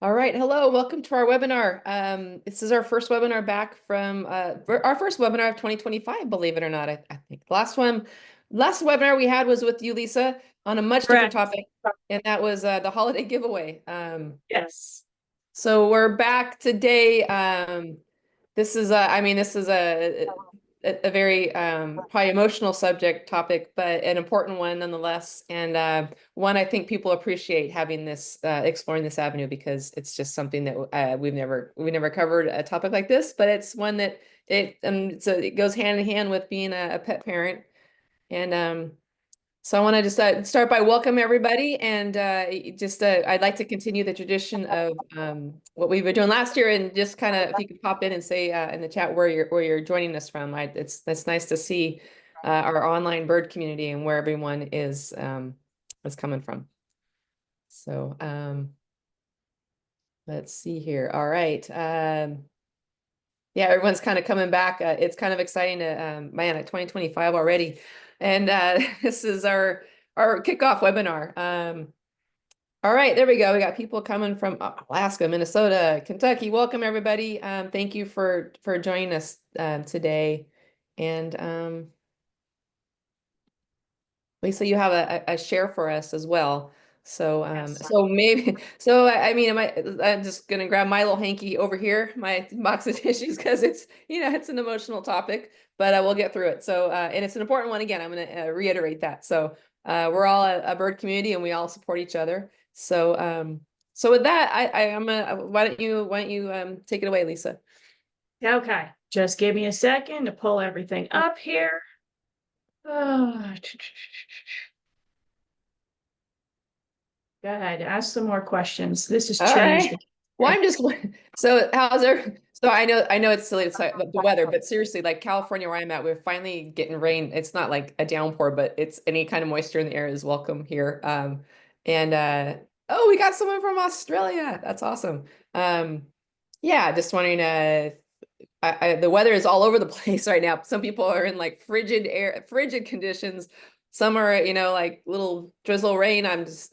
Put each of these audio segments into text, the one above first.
All right, hello, welcome to our webinar. This is our first webinar back from our first webinar of 2025, believe it or not. I think the last webinar we had was with you, Lisa, on a much different Correct. topic, and that was the holiday giveaway. Yes. So we're back today. This is this is a very probably emotional topic, but an important one nonetheless, and one I think people appreciate having this exploring this avenue because it's just something that we never covered a topic like this, but it's one that it goes hand in hand with being a pet parent, and so I want to just start by welcome everybody, and I'd like to continue the tradition of what we were doing last year, and just kind of if you could pop in and say in the chat where you're joining us from. It's nice to see our online bird community and where everyone is coming from. So let's see here. All right. Yeah, everyone's kind of coming back. It's kind of exciting to man, at 2025 already. And this is our kickoff webinar. All right, there we go. We got people coming from Alaska, Minnesota, Kentucky. Welcome everybody. Thank you for joining us today. And Lisa, you have a share for us as well. So Yes. I'm just gonna grab my little hanky over here, my box of tissues, because it's an emotional topic, but we'll get through it. So and it's an important one. Again, I'm gonna reiterate that. So we're all a bird community, and we all support each other. So so with that, I'm gonna why don't you take it away, Lisa? Okay. Just give me a second to pull everything up here. Go ahead. Ask some more questions. This has All changed. right. Well, I'm just so how's there? So I know it's silly, it's like the weather, but seriously, like California where I'm at, we're finally getting rain. It's not like a downpour, but it's any kind of moisture in the air is welcome here. And oh, we got someone from Australia. That's awesome. Yeah, just wondering the weather is all over the place right now. Some people are in like frigid conditions. Some are, like little drizzle rain. I'm just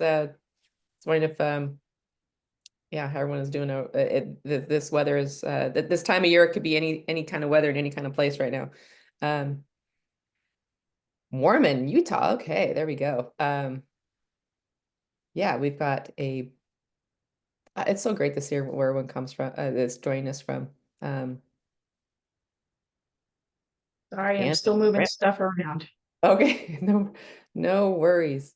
wondering if yeah, how everyone is doing. This weather is this time of year. It could be any kind of weather in any kind of place right now. Um, Warm in Utah. Okay, there we go. Yeah, we've got a. It's so great to see where everyone comes from. That's joining us from. Sorry, I'm And still moving stuff around. okay, no worries.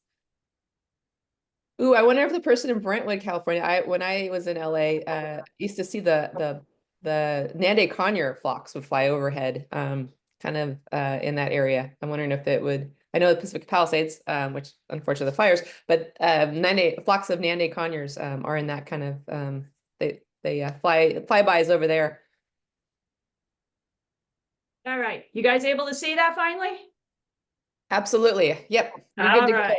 Ooh, I wonder if the person in Brentwood, California. When I was in LA, used to see the Nande conure flocks would fly overhead, kind of in that area. I'm wondering if it would. I know the Pacific Palisades, which unfortunately the fires, but flocks of Nande conures are in that kind of they flybys over there. All right. You guys able to see that finally? Absolutely. Yep. You're good All to right.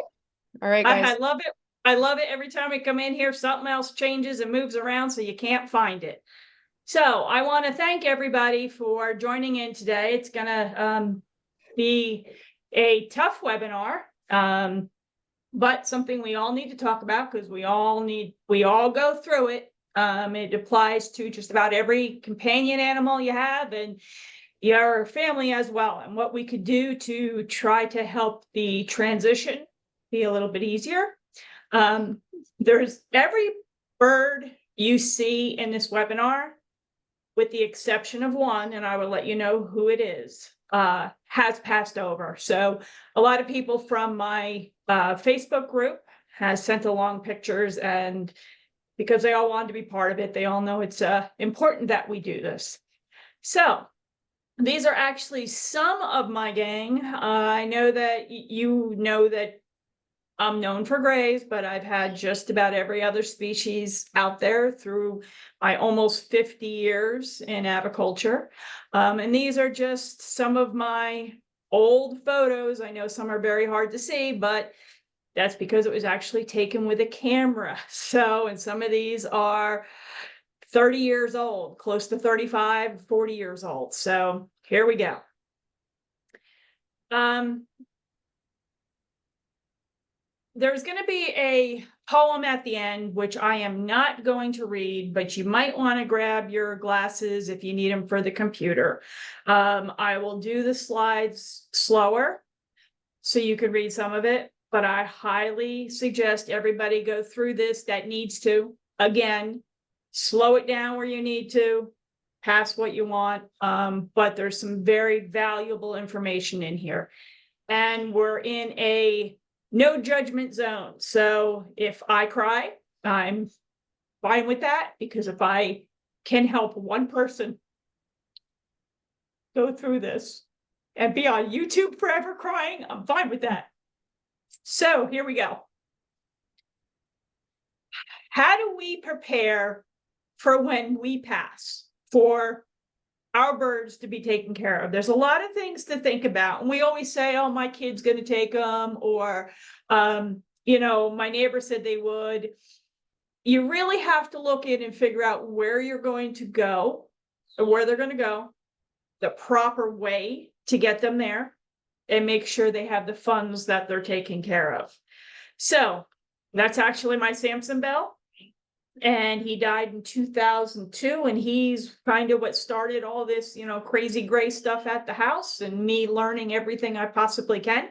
go. All right, I guys. love it. I love it every time we come in here, something else changes and moves around so you can't find it. So I want to thank everybody for joining in today. It's going to be a tough webinar, but something we all need to talk about because we all go through it. It applies to just about every companion animal you have and your family as well, and what we could do to try to help the transition be a little bit easier. There's every bird you see in this webinar, with the exception of one, and I will let you know who it is, has passed over. So a lot of people from my Facebook group has sent along pictures, and because they all wanted to be part of it, they all know it's important that we do this. So these are actually some of my gang. I know that you know that I'm known for grays, but I've had just about every other species out there through my almost 50 years in aviculture. And these are just some of my old photos. I know some are very hard to see, but that's because it was actually taken with a camera. So, and some of these are 30 years old, close to 35, 40 years old. So here we go. There's going to be a poem at the end, which I am not going to read, but you might want to grab your glasses if you need them for the computer. I will do the slides slower so you can read some of it, but I highly suggest everybody go through this that needs to. Again, slow it down where you need to, pass what you want, but there's some very valuable information in here. And we're in a no judgment zone. So if I cry, I'm fine with that, because if I can help one person go through this and be on YouTube forever crying, I'm fine with that. So here we go. How do we prepare for when we pass, for our birds to be taken care of? There's a lot of things to think about. And we always say, oh, my kid's going to take them, or, you know, my neighbor said they would. You really have to look in and figure out where you're going to go, or where they're going to go, the proper way to get them there, and make sure they have the funds that they're taken care of. So that's actually my Samson Bell. And he died in 2002, and he's kind of what started all this, you know, crazy gray stuff at the house, and me learning everything I possibly can.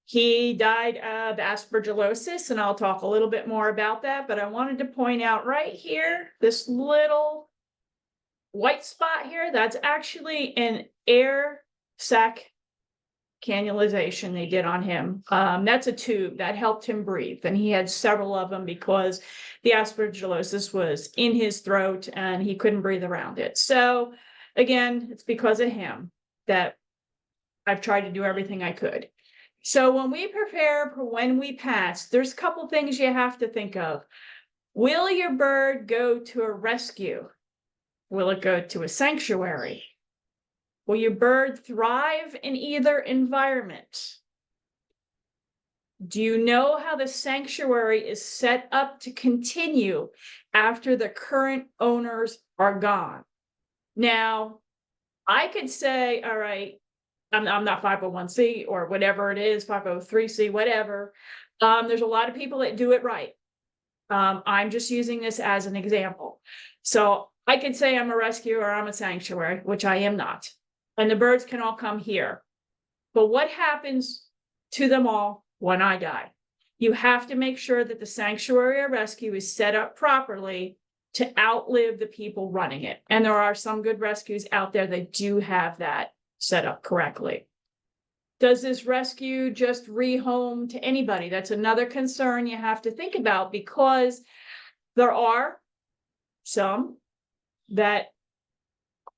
He died of aspergillosis, and I'll talk a little bit more about that, but I wanted to point out right here, this little white spot here, that's actually an air sac cannulization they did on him. That's a tube that helped him breathe, and he had several of them because the aspergillosis was in his throat and he couldn't breathe around it. So again, it's because of him that I've tried to do everything I could. So when we prepare for when we pass, there's a couple things you have to think of. Will your bird go to a rescue? Will it go to a sanctuary? Will your bird thrive in either environment? Do you know how the sanctuary is set up to continue after the current owners are gone? Now, I could say, all right, I'm not 501c or whatever it is, 503c, whatever. There's a lot of people that do it right. I'm just using this as an example. So I could say I'm a rescue or I'm a sanctuary, which I am not. And the birds can all come here. But what happens to them all when I die? You have to make sure that the sanctuary or rescue is set up properly to outlive the people running it. And there are some good rescues out there that do have that set up correctly. Does this rescue just rehome to anybody? That's another concern you have to think about, because there are some that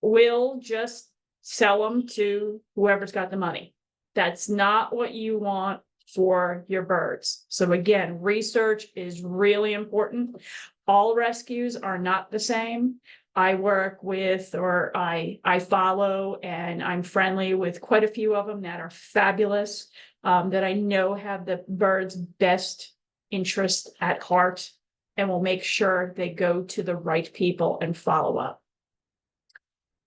will just sell them to whoever's got the money. That's not what you want for your birds. So again, research is really important. All rescues are not the same. I work with, or I follow, and I'm friendly with quite a few of them that are fabulous, that I know have the bird's best interest at heart and will make sure they go to the right people and follow up.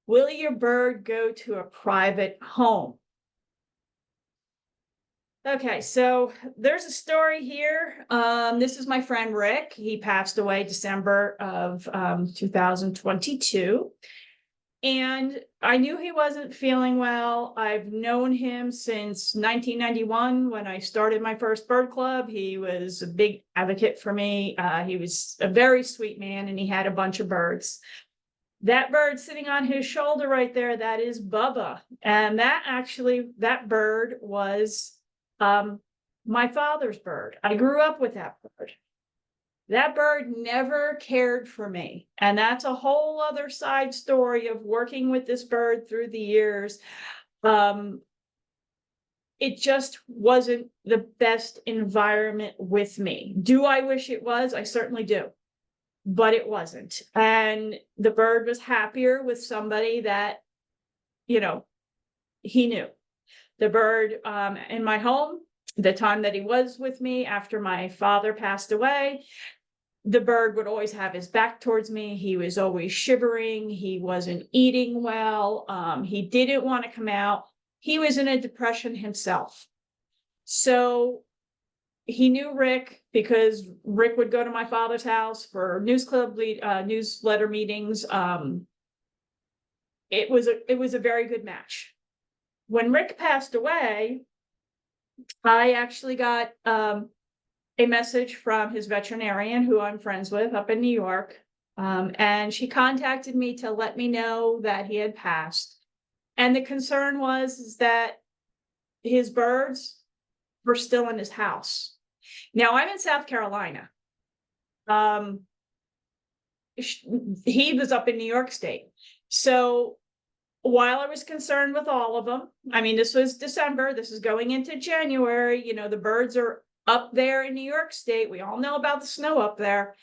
Will your bird go to a private home? Okay, so there's a story here. This is my friend Rick. He passed away December of 2022. And I knew he wasn't feeling well. I've known him since 1991 when I started my first bird club. He was a big advocate for me. He was a very sweet man, and he had a bunch of birds. That bird sitting on his shoulder right there, that is Bubba. And that bird was my father's bird. I grew up with that bird. That bird never cared for me. And that's a whole other side story of working with this bird through the years. It just wasn't the best environment with me. Do I wish it was? I certainly do. But it wasn't. And the bird was happier with somebody that, you know, he knew. The bird in my home, the time that he was with me after my father passed away, the bird would always have his back towards me. He was always shivering. He wasn't eating well. He didn't want to come out. He was in a depression himself. So, he knew Rick because Rick would go to my father's house for newsletter meetings. It was a very good match. When Rick passed away, I actually got a message from his veterinarian, who I'm friends with up in New York. And she contacted me to let me know that he had passed. And the concern was that his birds were still in his house. Now, I'm in South Carolina. He was up in New York State. So while I was concerned with all of them, I mean, this was December, this is going into January, you know, the birds are up there in New York State. We all know about the snow up there.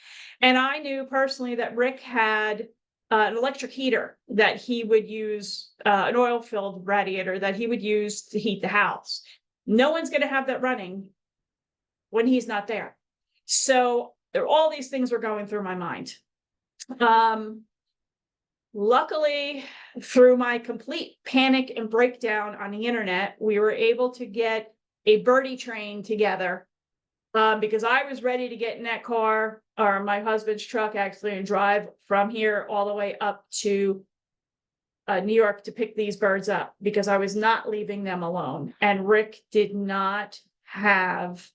And I knew personally that Rick had an electric heater that he would use, an oil-filled radiator that he would use to heat the house. No one's going to have that running when he's not there. So all these things were going through my mind. Luckily, through my complete panic and breakdown on the internet, we were able to get a birdie train together, because I was ready to get in that car, or my husband's truck actually, and drive from here all the way up to New York to pick these birds up, because I was not leaving them alone. And Rick did not have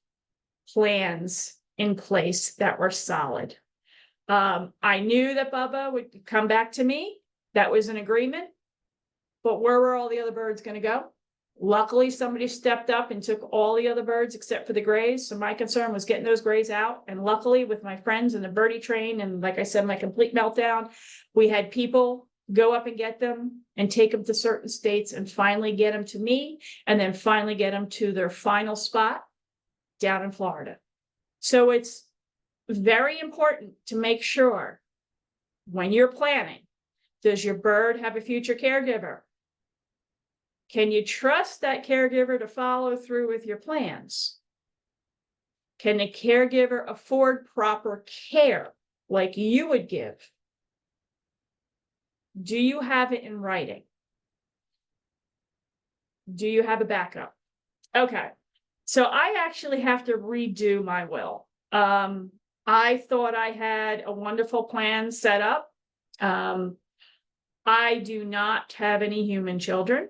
plans in place that were solid. I knew that Bubba would come back to me. That was an agreement. But where were all the other birds going to go? Luckily, somebody stepped up and took all the other birds except for the grays. So my concern was getting those grays out. And luckily, with my friends and the birdie train, and like I said, my complete meltdown, we had people go up and get them and take them to certain states and finally get them to me, and then finally get them to their final spot down in Florida. So it's very important to make sure when you're planning, does your bird have a future caregiver? Can you trust that caregiver to follow through with your plans? Can the caregiver afford proper care like you would give? Do you have it in writing? Do you have a backup? Okay, so I actually have to redo my will. I thought I had a wonderful plan set up. I do not have any human children.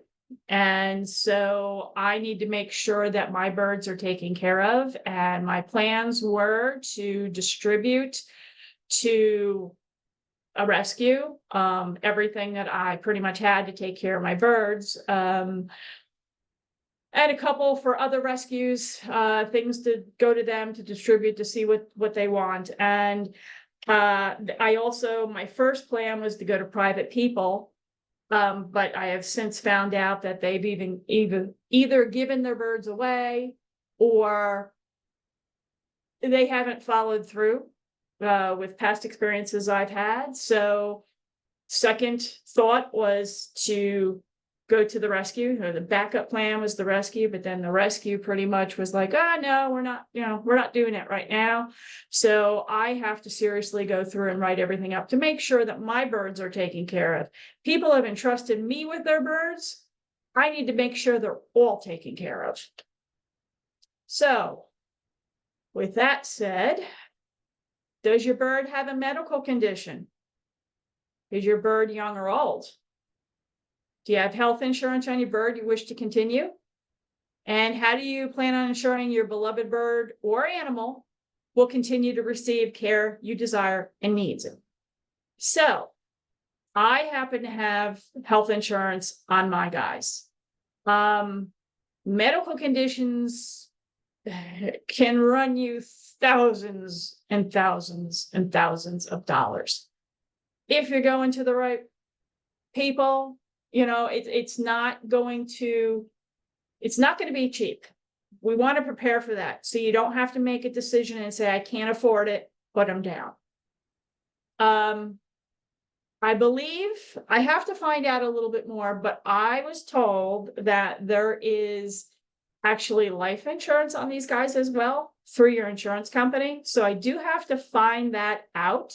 And so I need to make sure that my birds are taken care of. And my plans were to distribute to a rescue everything that I pretty much had to take care of my birds. And a couple for other rescues, things to go to them to distribute to see what they want. And I also, my first plan was to go to private people. But I have since found out that they've either given their birds away, or they haven't followed through with past experiences I've had. So second thought was to go to the rescue. The backup plan was the rescue, but then the rescue pretty much was like, oh no, we're not doing it right now. So I have to seriously go through and write everything up to make sure that my birds are taken care of. People have entrusted me with their birds. I need to make sure they're all taken care of. So with that said, does your bird have a medical condition? Is your bird young or old? Do you have health insurance on your bird you wish to continue? And how do you plan on ensuring your beloved bird or animal will continue to receive care you desire and needs? So I happen to have health insurance on my guys. Medical conditions can run you thousands and thousands and thousands of dollars. If you're going to the right people, it's not going to be cheap. We want to prepare for that. So you don't have to make a decision and say, I can't afford it, put them down. I believe I have to find out a little bit more, but I was told that there is actually life insurance on these guys as well through your insurance company. So I do have to find that out.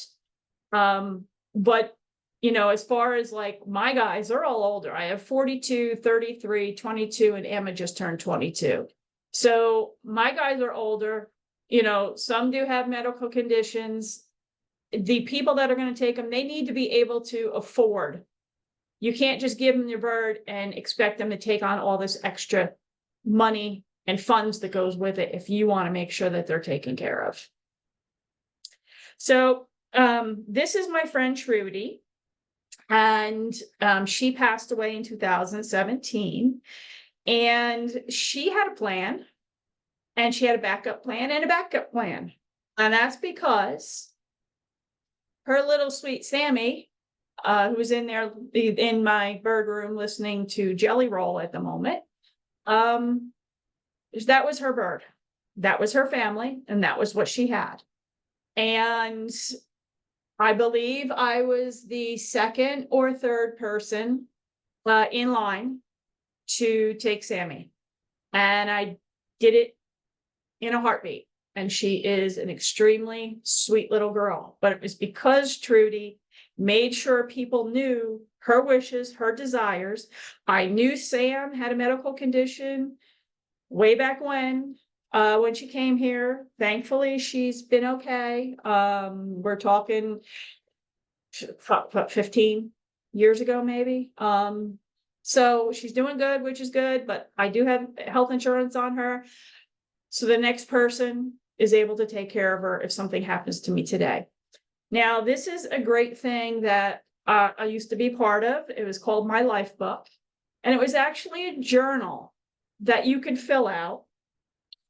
But as far as like my guys, they're all older. I have 42, 33, 22, and Emma just turned 22. So my guys are older. You know, some do have medical conditions. The people that are going to take them, they need to be able to afford. You can't just give them your bird and expect them to take on all this extra money and funds that goes with it if you want to make sure that they're taken care of. So this is my friend Trudy, and she passed away in 2017, and she had a plan, and she had a backup plan and a backup plan. And that's because her little sweet Sammy, who's in there in my bird room listening to Jelly Roll at the moment, that was her bird. That was her family, and that was what she had. And I believe I was the second or third person in line to take Sammy. And I did it in a heartbeat. And she is an extremely sweet little girl. But it was because Trudy made sure people knew her wishes, her desires. I knew Sam had a medical condition way back when she came here. Thankfully, she's been okay. We're talking 15 years ago, maybe. So she's doing good, which is good, but I do have health insurance on her. So the next person is able to take care of her if something happens to me today. Now, this is a great thing that I used to be part of. It was called My Life Book. And it was actually a journal that you could fill out.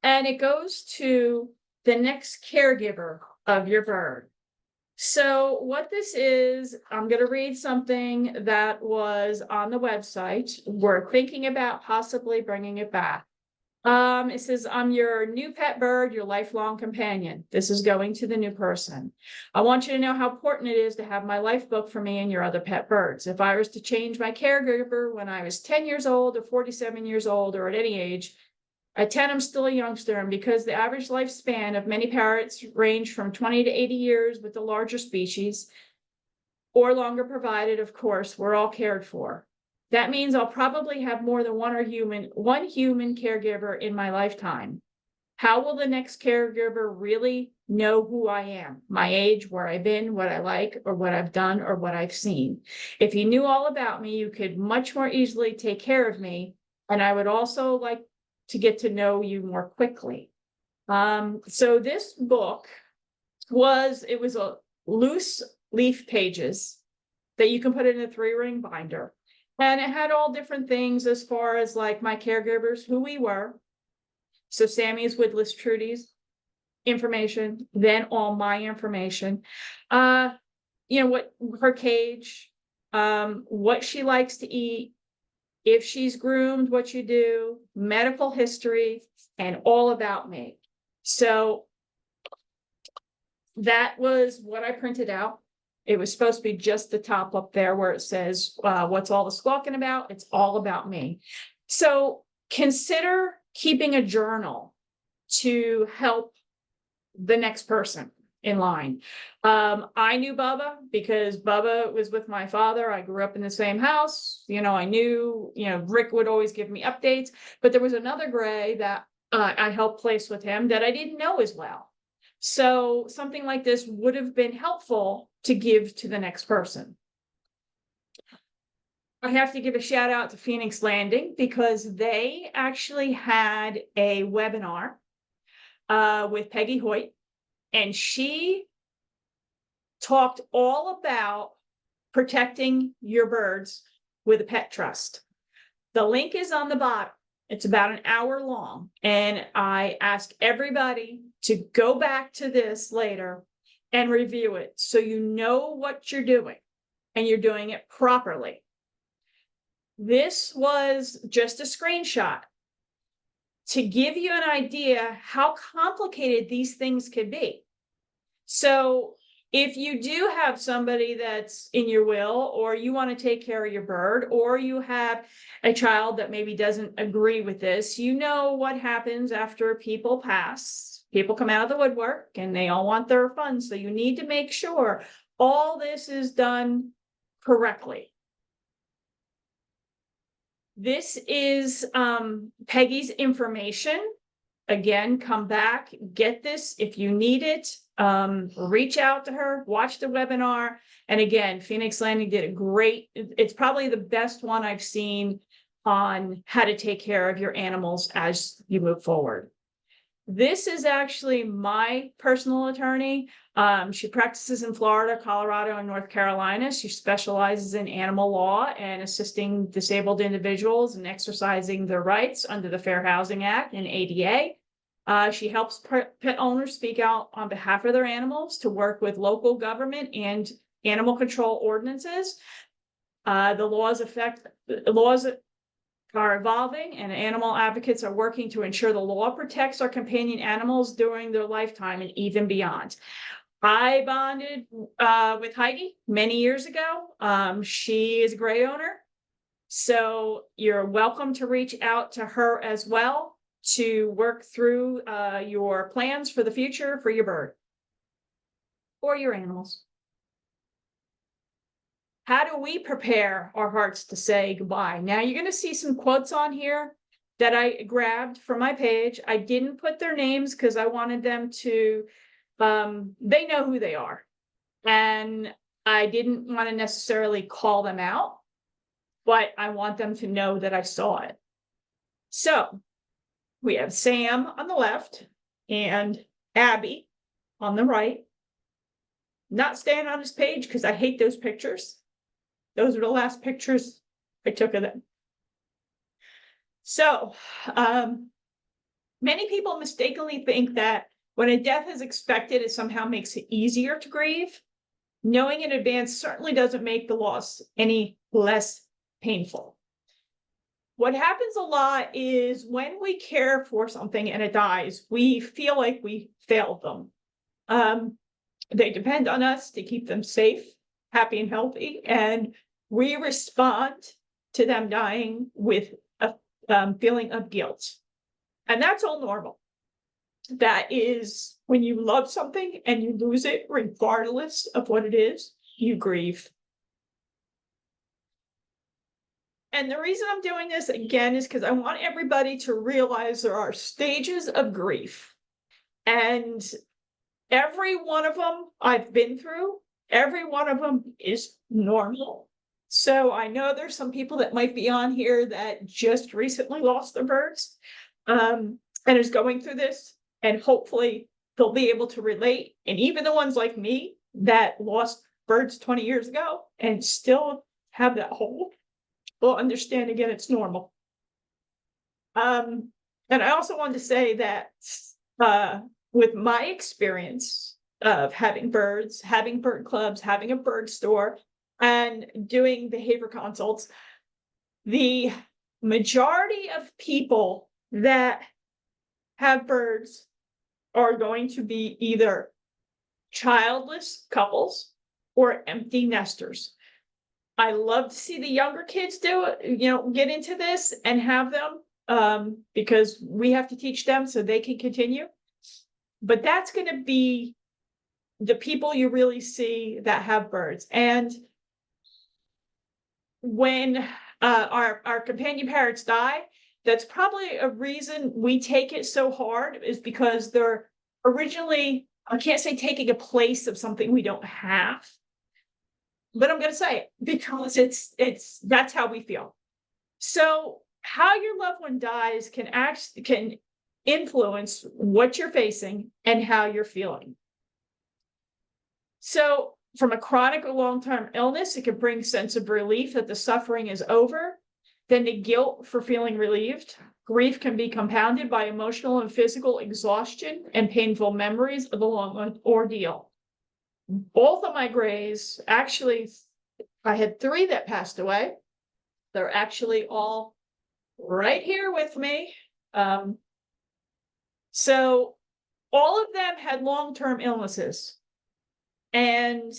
And it goes to the next caregiver of your bird. So what this is, I'm going to read something that was on the website. We're thinking about possibly bringing it back. It says, I'm your new pet bird, your lifelong companion. This is going to the new person. I want you to know how important it is to have my life book for me and your other pet birds. If I was to change my caregiver when I was 10 years old or 47 years old or at any age, at 10, I'm still a youngster. And because the average lifespan of many parrots range from 20 to 80 years with the larger species, or longer provided, of course, we're all cared for. That means I'll probably have more than one human caregiver in my lifetime. How will the next caregiver really know who I am, my age, where I've been, what I like, or what I've done, or what I've seen? If you knew all about me, you could much more easily take care of me. And I would also like to get to know you more quickly. So this book was a loose leaf pages that you can put in a 3-ring binder. And it had all different things as far as like my caregivers, who we were. So Sammy's would list Trudy's information, then all my information. What her cage, what she likes to eat, if she's groomed, what you do, medical history, and all about me. So that was what I printed out. It was supposed to be just the top up there where it says, what's all the squawking about? It's all about me. So consider keeping a journal to help the next person in line. I knew Bubba because Bubba was with my father. I grew up in the same house. I knew, Rick would always give me updates, but there was another gray that I helped place with him that I didn't know as well. So something like this would have been helpful to give to the next person. I have to give a shout out to Phoenix Landing because they actually had a webinar with Peggy Hoyt, and she talked all about protecting your birds with a pet trust. The link is on the bottom. It's about an hour long, and I ask everybody to go back to this later and review it so you know what you're doing and you're doing it properly. This was just a screenshot to give you an idea how complicated these things could be. So if you do have somebody that's in your will, or you want to take care of your bird, or you have a child that maybe doesn't agree with this, you know what happens after people pass. People come out of the woodwork and they all want their funds. So you need to make sure all this is done correctly. This is Peggy's information. again, come back, get this if you need it. Reach out to her, watch the webinar. And again, Phoenix Landing did a great, it's probably the best one I've seen on how to take care of your animals as you move forward. This is actually my personal attorney. She practices in Florida, Colorado, and North Carolina. She specializes in animal law and assisting disabled individuals in exercising their rights under the Fair Housing Act and ADA. She helps pet owners speak out on behalf of their animals to work with local government and animal control ordinances. The laws are evolving, and animal advocates are working to ensure the law protects our companion animals during their lifetime and even beyond. I bonded with Heidi many years ago. She is a gray owner, so you're welcome to reach out to her as well to work through your plans for the future for your bird or your animals. How do we prepare our hearts to say goodbye? Now you're going to see some quotes on here that I grabbed from my page. I didn't put their names because I wanted them to, they know who they are. And I didn't want to necessarily call them out, but I want them to know that I saw it. So we have Sam on the left and Abby on the right. Not staying on his page because I hate those pictures. Those are the last pictures I took of them. So many people mistakenly think that when a death is expected, it somehow makes it easier to grieve. Knowing in advance certainly doesn't make the loss any less painful. What happens a lot is when we care for something and it dies, we feel like we failed them. They depend on us to keep them safe, happy, and healthy, and we respond to them dying with a feeling of guilt. And that's all normal. That is when you love something and you lose it, regardless of what it is, you grieve. And the reason I'm doing this again is because I want everybody to realize there are stages of grief. And every one of them I've been through, every one of them is normal. So I know there's some people that might be on here that just recently lost their birds and is going through this, and hopefully they'll be able to relate. And even the ones like me that lost birds 20 years ago and still have that hole will understand again, it's normal. And I also wanted to say that with my experience of having birds, having bird clubs, having a bird store, and doing behavior consults, the majority of people that have birds are going to be either childless couples or empty nesters. I love to see the younger kids do it, get into this and have them because we have to teach them so they can continue. But that's going to be the people you really see that have birds. And when our companion parrots die, that's probably a reason we take it so hard, is because they're originally, I can't say taking a place of something we don't have, but I'm going to say it because that's how we feel. So how your loved one dies can influence what you're facing and how you're feeling. So from a chronic or long-term illness, it can bring a sense of relief that the suffering is over. Then the guilt for feeling relieved. Grief can be compounded by emotional and physical exhaustion and painful memories of a long ordeal. Both of my grays, actually, I had 3 that passed away. They're actually all right here with me. So all of them had long-term illnesses. And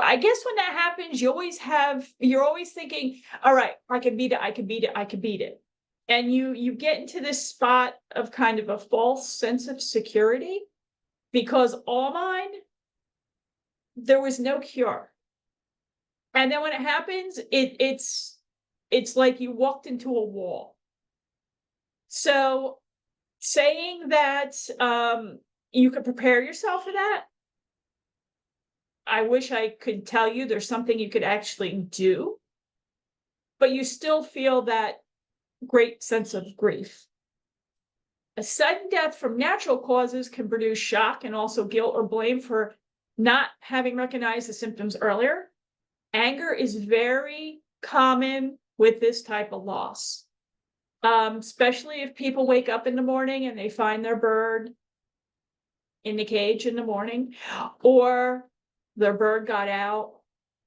I guess when that happens, you're always thinking, all right, I can beat it. And you get into this spot of kind of a false sense of security, because all mine, there was no cure. And then when it happens, it's like you walked into a wall. So saying that you could prepare yourself for that, I wish I could tell you there's something you could actually do, but you still feel that great sense of grief. A sudden death from natural causes can produce shock and also guilt or blame for not having recognized the symptoms earlier. Anger is very common with this type of loss, especially if people wake up in the morning and they find their bird in the cage in the morning, or their bird got out,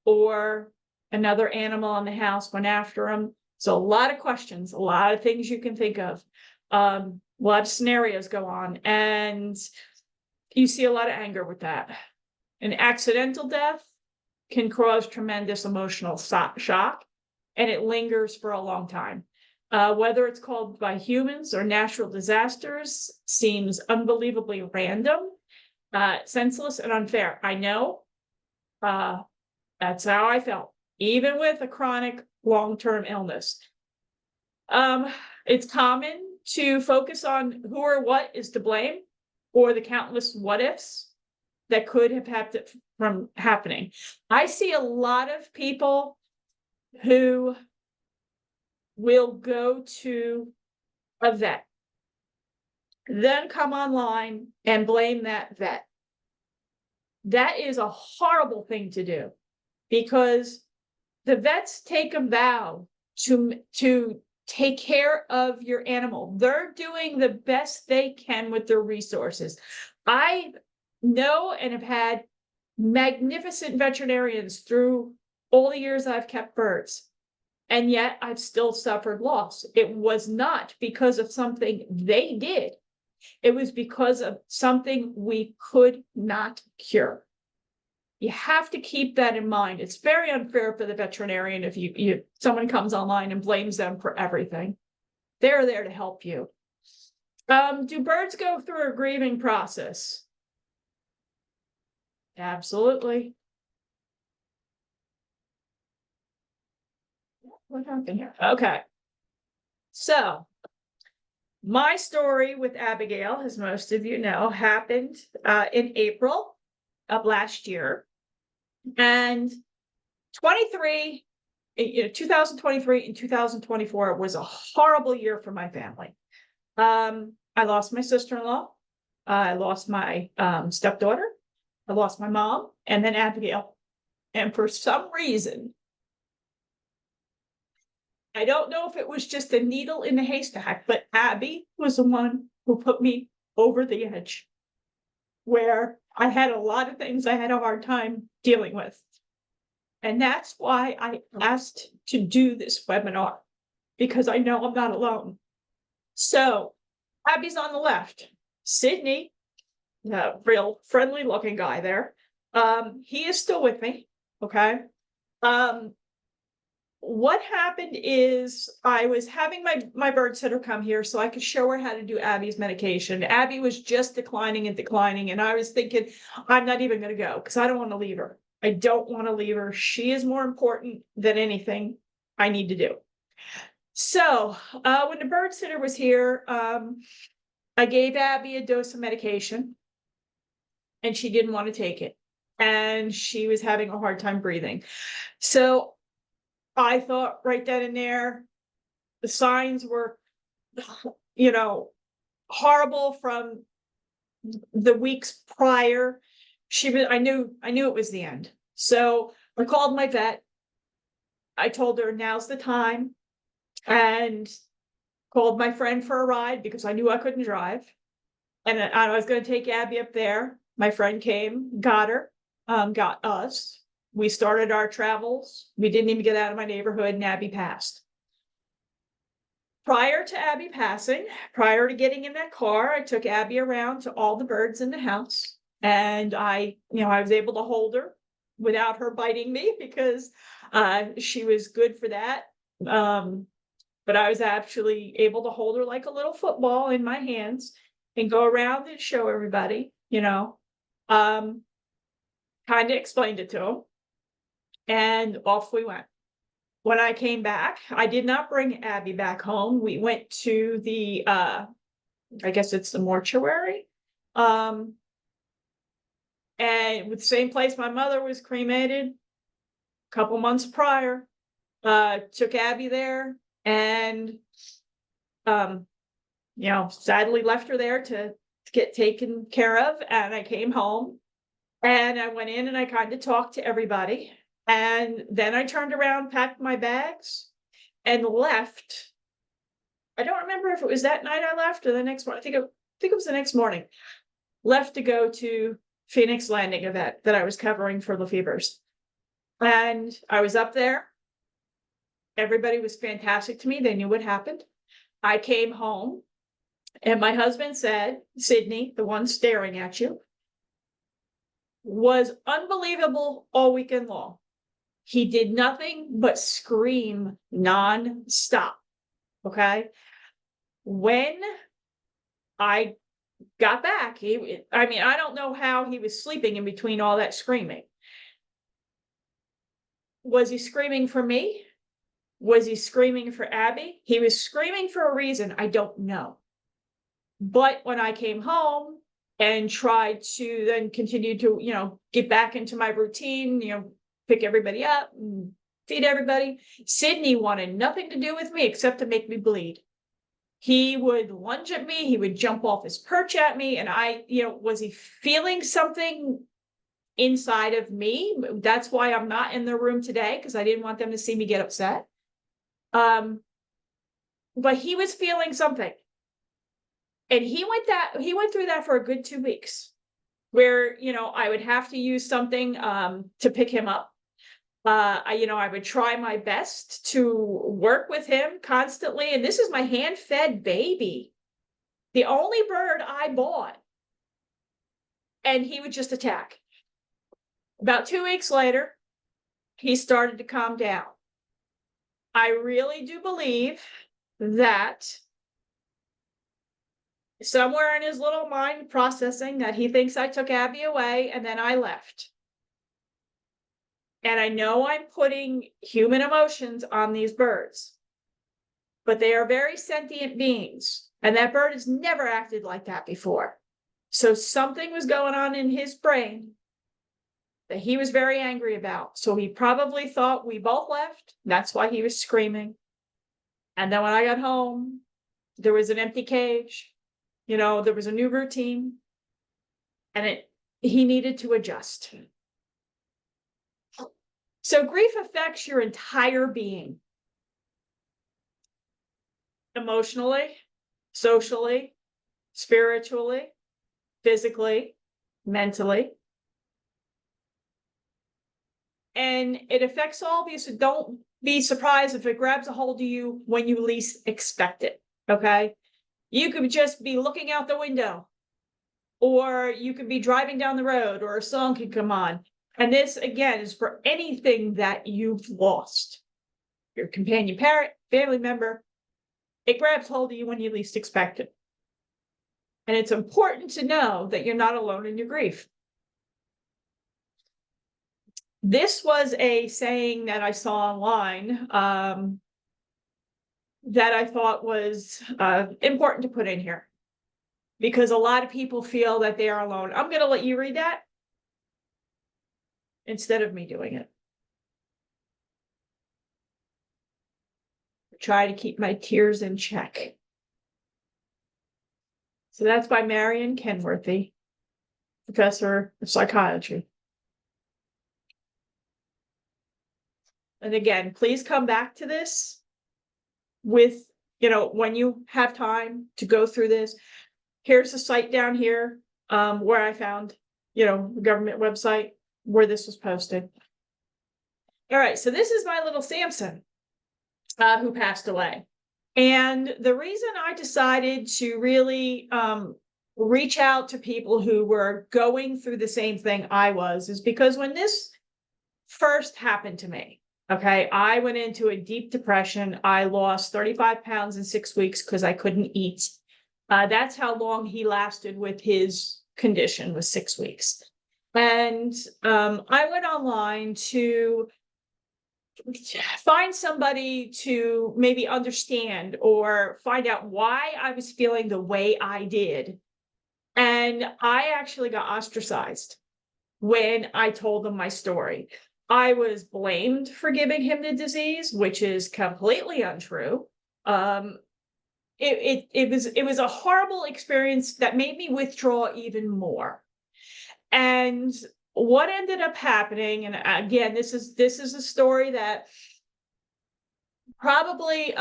or another animal in the house went after them. So a lot of questions, a lot of things you can think of. A lot of scenarios go on, and you see a lot of anger with that. An accidental death can cause tremendous emotional shock, and it lingers for a long time. Whether it's caused by humans or natural disasters seems unbelievably random, senseless, and unfair. I know. That's how I felt, even with a chronic long-term illness. It's common to focus on who or what is to blame, or the countless what ifs that could have happened from happening. I see a lot of people who will go to a vet, then come online and blame that vet. That is a horrible thing to do, because the vets take a vow to take care of your animal. They're doing the best they can with their resources. I know and have had magnificent veterinarians through all the years I've kept birds, and yet I've still suffered loss. It was not because of something they did. It was because of something we could not cure. You have to keep that in mind. It's very unfair for the veterinarian if someone comes online and blames them for everything. They're there to help you. Do birds go through a grieving process? Absolutely. What happened here? Okay. So my story with Abigail, as most of you know, happened in April of last year. And 2023 and 2024 was a horrible year for my family. I lost my sister-in-law. I lost my stepdaughter. I lost my mom, and then Abigail. And for some reason, I don't know if it was just a needle in the haystack, but Abby was the one who put me over the edge, where I had a lot of things I had a hard time dealing with. And that's why I asked to do this webinar, because I know I'm not alone. So Abby's on the left. Sydney, the real friendly looking guy there, he is still with me, okay? What happened is I was having my bird sitter come here so I could show her how to do Abby's medication. Abby was just declining, and I was thinking, I'm not even going to go because I don't want to leave her. I don't want to leave her. She is more important than anything I need to do. So when the bird sitter was here, I gave Abby a dose of medication, and she didn't want to take it. And she was having a hard time breathing. So I thought right then and there, the signs were, horrible from the weeks prior. I knew it was the end. So I called my vet. I told her now's the time, and called my friend for a ride because I knew I couldn't drive. And I was going to take Abby up there. My friend came, got her, got us. We started our travels. We didn't even get out of my neighborhood, and Abby passed. Prior to Abby passing, prior to getting in that car, I took Abby around to all the birds in the house. And I was able to hold her without her biting me, because she was good for that. But I was actually able to hold her like a little football in my hands and go around and show everybody, kind of explained it to them. And off we went. When I came back, I did not bring Abby back home. We went to the I guess it's the mortuary. And with the same place my mother was cremated a couple months prior. Took Abby there and, sadly left her there to get taken care of. And I came home and I went in and I kind of talked to everybody. And then I turned around, packed my bags and left. I don't remember if it was that night I left or the next morning. I think it was the next morning. Left to go to Phoenix Landing event that I was covering for Lafeber's. And I was up there. Everybody was fantastic to me. They knew what happened. I came home and my husband said, Sydney, the one staring at you, was unbelievable all weekend long. He did nothing but scream non-stop. Okay. When I got back, I don't know how he was sleeping in between all that screaming. Was he screaming for me? Was he screaming for Abby? He was screaming for a reason. I don't know. But when I came home and tried to then continue to, get back into my routine, pick everybody up and feed everybody, Sydney wanted nothing to do with me except to make me bleed. He would lunge at me. He would jump off his perch at me. And was he feeling something inside of me? That's why I'm not in the room today, because I didn't want them to see me get upset. But he was feeling something. And he went through that for a good 2 weeks where, I would have to use something to pick him up. I would try my best to work with him constantly. And this is my hand-fed baby, the only bird I bought. And he would just attack. About 2 weeks later, he started to calm down. I really do believe that somewhere in his little mind processing that he thinks I took Abby away and then I left. And I know I'm putting human emotions on these birds, but they are very sentient beings. And that bird has never acted like that before. So something was going on in his brain that he was very angry about. So he probably thought we both left. That's why he was screaming. And then when I got home, there was an empty cage. There was a new routine. And he needed to adjust. So grief affects your entire being. Emotionally, socially, spiritually, physically, mentally. And it affects all of you, so don't be surprised if it grabs a hold of you when you least expect it, okay? You could just be looking out the window, or you could be driving down the road, or a song could come on. And this, again, is for anything that you've lost. Your companion parrot, family member, it grabs hold of you when you least expect it. And it's important to know that you're not alone in your grief. This was a saying that I saw online that I thought was important to put in here, because a lot of people feel that they are alone. I'm going to let you read that instead of me doing it. Try to keep my tears in check. So that's by Marion Kenworthy, professor of psychiatry. And again, please come back to this with, when you have time to go through this. Here's a site down here where I found, the government website where this was posted. All right, so this is my little Samson who passed away. And the reason I decided to really reach out to people who were going through the same thing I was is because when this first happened to me, okay, I went into a deep depression. I lost 35 pounds in 6 weeks because I couldn't eat. That's how long he lasted with his condition, was 6 weeks. And I went online to find somebody to maybe understand or find out why I was feeling the way I did. And I actually got ostracized when I told them my story. I was blamed for giving him the disease, which is completely untrue. It was a horrible experience that made me withdraw even more. And what ended up happening, and again, this is a story that probably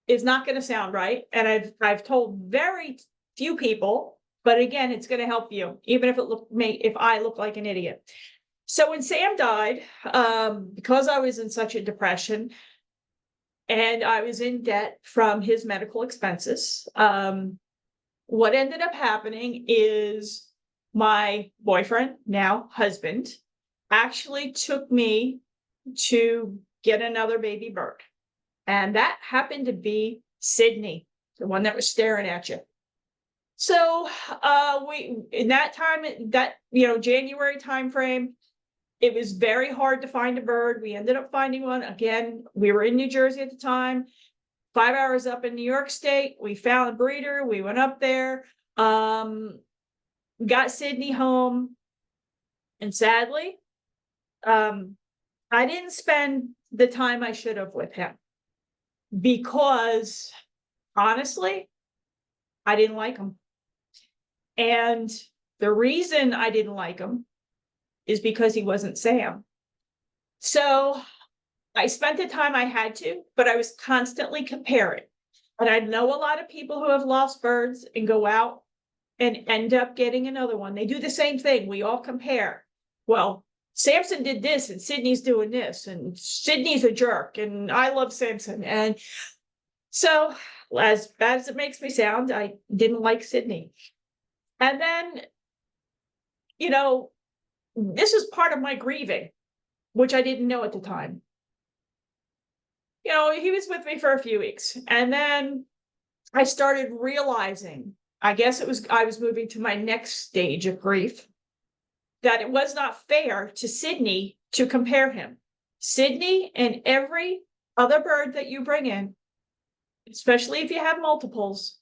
is not going to sound right, and I've told very few people, but again, it's going to help you, even if if I look like an idiot. So when Sam died, because I was in such a depression and I was in debt from his medical expenses, what ended up happening is my boyfriend, now husband, actually took me to get another baby bird. And that happened to be Sydney, the one that was staring at you. So we, in that time, that, January timeframe, it was very hard to find a bird. We ended up finding one. Again, we were in New Jersey at the time, 5 hours up in New York State. We found a breeder. We went up there, got Sydney home. And sadly, I didn't spend the time I should have with him because, honestly, I didn't like him. And the reason I didn't like him is because he wasn't Sam. So I spent the time I had to, but I was constantly comparing. And I know a lot of people who have lost birds and go out and end up getting another one. They do the same thing. We all compare. Well, Samson did this and Sydney's doing this and Sydney's a jerk and I love Samson. And so, as bad as it makes me sound, I didn't like Sydney. And then, this is part of my grieving, which I didn't know at the time. He was with me for a few weeks. And then I started realizing, I guess I was moving to my next stage of grief, that it was not fair to Sydney to compare him. Sydney and every other bird that you bring in, especially if you have multiples,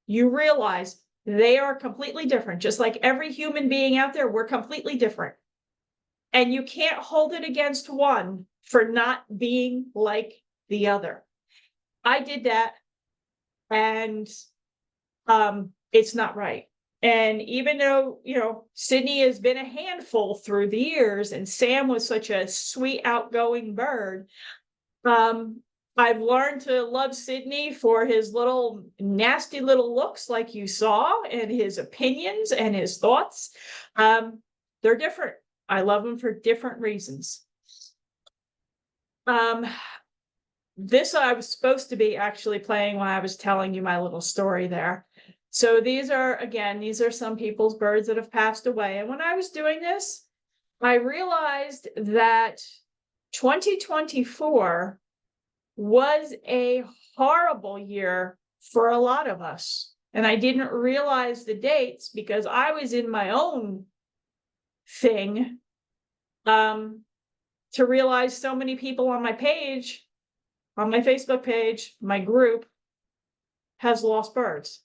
you realize they are completely different. Just like every human being out there, we're completely different. And you can't hold it against one for not being like the other. I did that, and it's not right. And even though, Sydney has been a handful through the years, and Sam was such a sweet, outgoing bird, I've learned to love Sydney for his little nasty little looks like you saw, and his opinions and his thoughts. They're different. I love them for different reasons. This I was supposed to be actually playing when I was telling you my little story there. So these are some people's birds that have passed away. And when I was doing this, I realized that 2024 was a horrible year for a lot of us. And I didn't realize the dates because I was in my own thing, to realize so many people on my page, on my Facebook page, my group, has lost birds.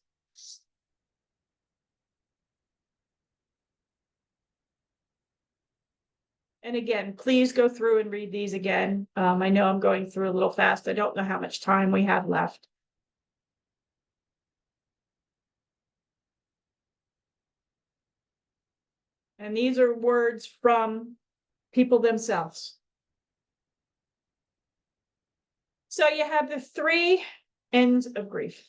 And again, please go through and read these again. I know I'm going through a little fast. I don't know how much time we have left. And these are words from people themselves. So you have the 3 ends of grief.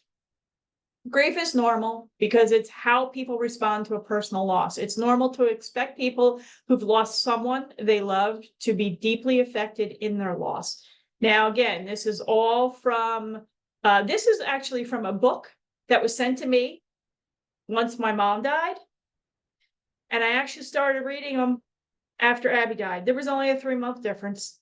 Grief is normal because it's how people respond to a personal loss. It's normal to expect people who've lost someone they loved to be deeply affected in their loss. Now, again, this is all from, this is actually from a book that was sent to me once my mom died. And I actually started reading them after Abby died. There was only a 3-month difference.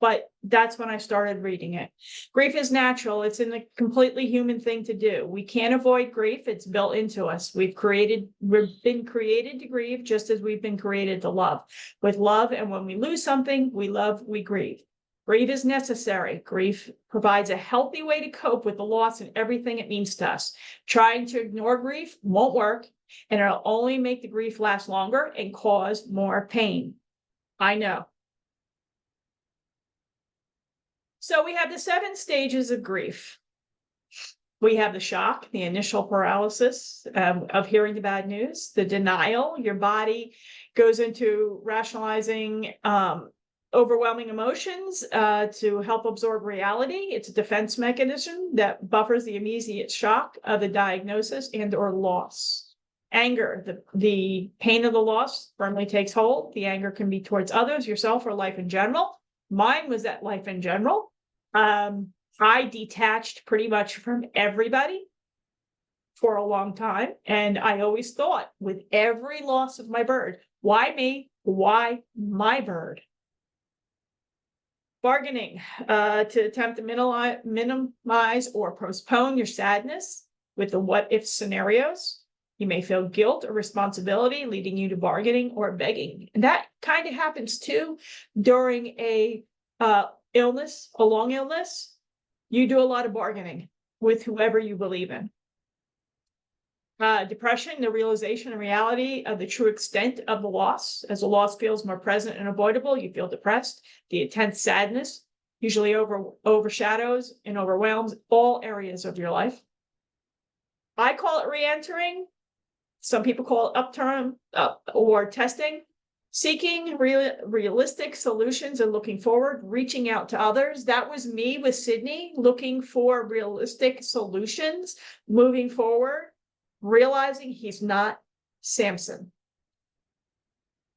but that's when I started reading it. Grief is natural. It's a completely human thing to do. We can't avoid grief. It's built into us. We've been created to grieve just as we've been created to love. With love, and when we lose something, we love, we grieve. Grief is necessary. Grief provides a healthy way to cope with the loss and everything it means to us. Trying to ignore grief won't work, and it'll only make the grief last longer and cause more pain. I know. So we have the 7 stages of grief. We have the shock, the initial paralysis of hearing the bad news, the denial. Your body goes into rationalizing overwhelming emotions to help absorb reality. It's a defense mechanism that buffers the immediate shock of the diagnosis and or loss. Anger, the pain of the loss firmly takes hold. The anger can be towards others, yourself, or life in general. Mine was that life in general. I detached pretty much from everybody for a long time. And I always thought, with every loss of my bird, why me? Why my bird? Bargaining to attempt to minimize or postpone your sadness with the what if scenarios. You may feel guilt or responsibility leading you to bargaining or begging. And that kind of happens too during a illness, a long illness. You do a lot of bargaining with whoever you believe in. Depression, the realization and reality of the true extent of the loss. As the loss feels more present and avoidable, you feel depressed. The intense sadness usually overshadows and overwhelms all areas of your life. I call it re-entering. Some people call it upturn or testing. Seeking realistic solutions and looking forward, reaching out to others. That was me with Sydney, looking for realistic solutions, moving forward, realizing he's not Samson.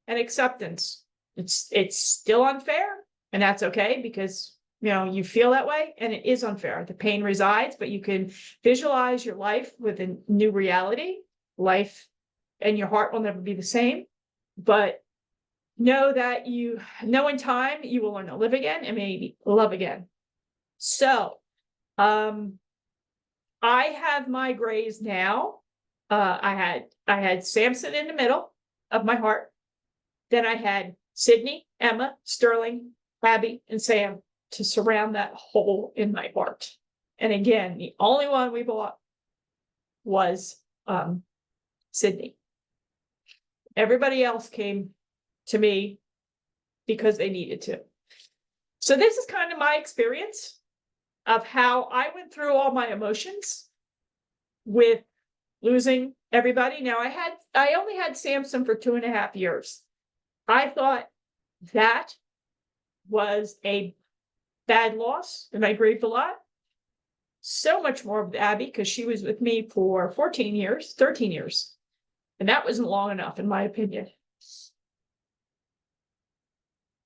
And acceptance. It's still unfair, and that's okay, because you feel that way, and it is unfair. The pain resides, but you can visualize your life with a new reality. Life and your heart will never be the same, but know that in time you will learn to live again and maybe love again. So I have my grays now. I had Samson in the middle of my heart. Then I had Sydney, Emma, Sterling, Abby, and Sam to surround that hole in my heart. And again, the only one we bought was Sydney. Everybody else came to me because they needed to. So this is kind of my experience of how I went through all my emotions with losing everybody. Now I only had Samson for 2.5 years. I thought that was a bad loss, and I grieved a lot. So much more with Abby, because she was with me for 13 years. And that wasn't long enough, in my opinion.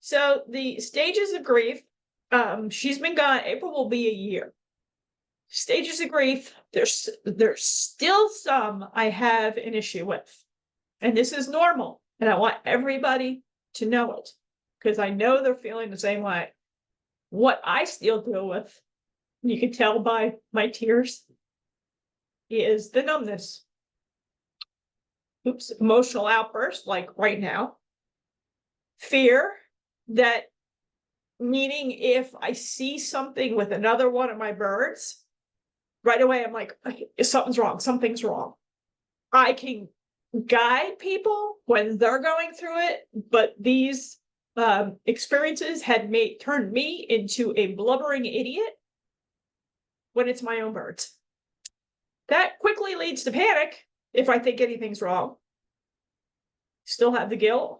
So the stages of grief, she's been gone. April will be a year. Stages of grief, there's still some I have an issue with. And this is normal. And I want everybody to know it, because I know they're feeling the same way. What I still deal with, you can tell by my tears, is the numbness. Emotional outburst, like right now. Fear, that meaning if I see something with another one of my birds, right away I'm like, something's wrong. I can guide people when they're going through it, but these experiences had turned me into a blubbering idiot when it's my own birds. That quickly leads to panic if I think anything's wrong. Still have the guilt.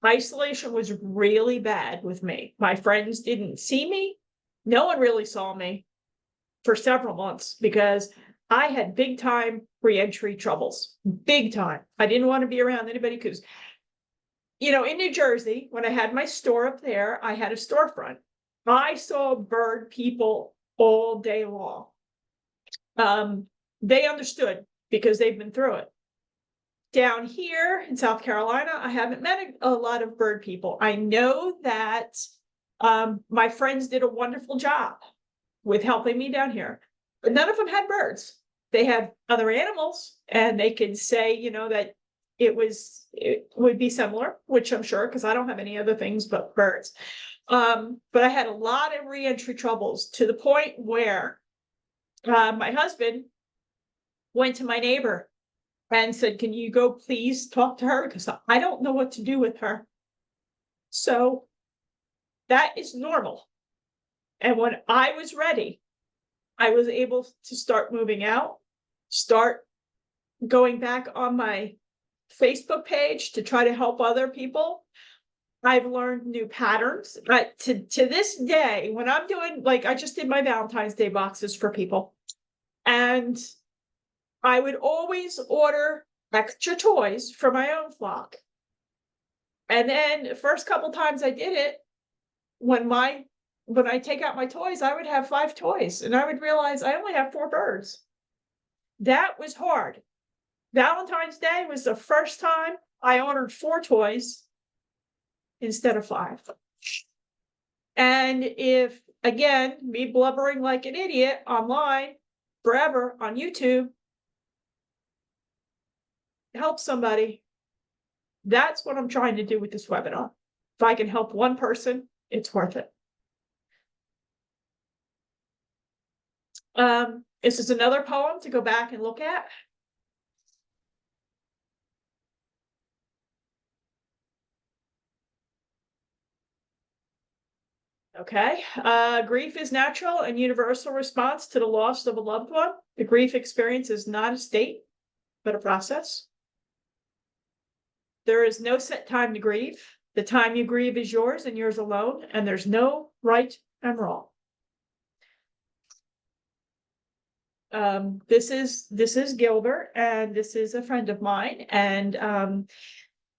Isolation was really bad with me. My friends didn't see me. No one really saw me for several months because I had big time re-entry troubles. Big time. I didn't want to be around anybody because, in New Jersey, when I had my store up there, I had a storefront. I saw bird people all day long. They understood because they've been through it. Down here in South Carolina, I haven't met a lot of bird people. I know that My friends did a wonderful job with helping me down here, but none of them had birds. They had other animals, and they can say, you know, that it would be similar, which I'm sure, because I don't have any other things but birds. But I had a lot of reentry troubles, to the point where my husband went to my neighbor and said, "Can you go please talk to her? Because I don't know what to do with her." So that is normal. And when I was ready, I was able to start moving out, start going back on my Facebook page to try to help other people. I've learned new patterns. But to this day, when I'm doing, like, I just did my Valentine's Day boxes for people, and I would always order extra toys for my own flock. And then the first couple times I did it, when I take out my toys, I would have 5 toys, and I would realize I only have 4 birds. That was hard. Valentine's Day was the first time I ordered 4 toys instead of 5. And if, again, me blubbering like an idiot online forever on YouTube helps somebody, that's what I'm trying to do with this webinar. If I can help one person, it's worth it. This is another poem to go back and look at. Okay. Grief is natural and universal response to the loss of a loved one. The grief experience is not a state, but a process. There is no set time to grieve. The time you grieve is yours and yours alone, and there's no right and wrong. This is Gilbert, and this is a friend of mine, and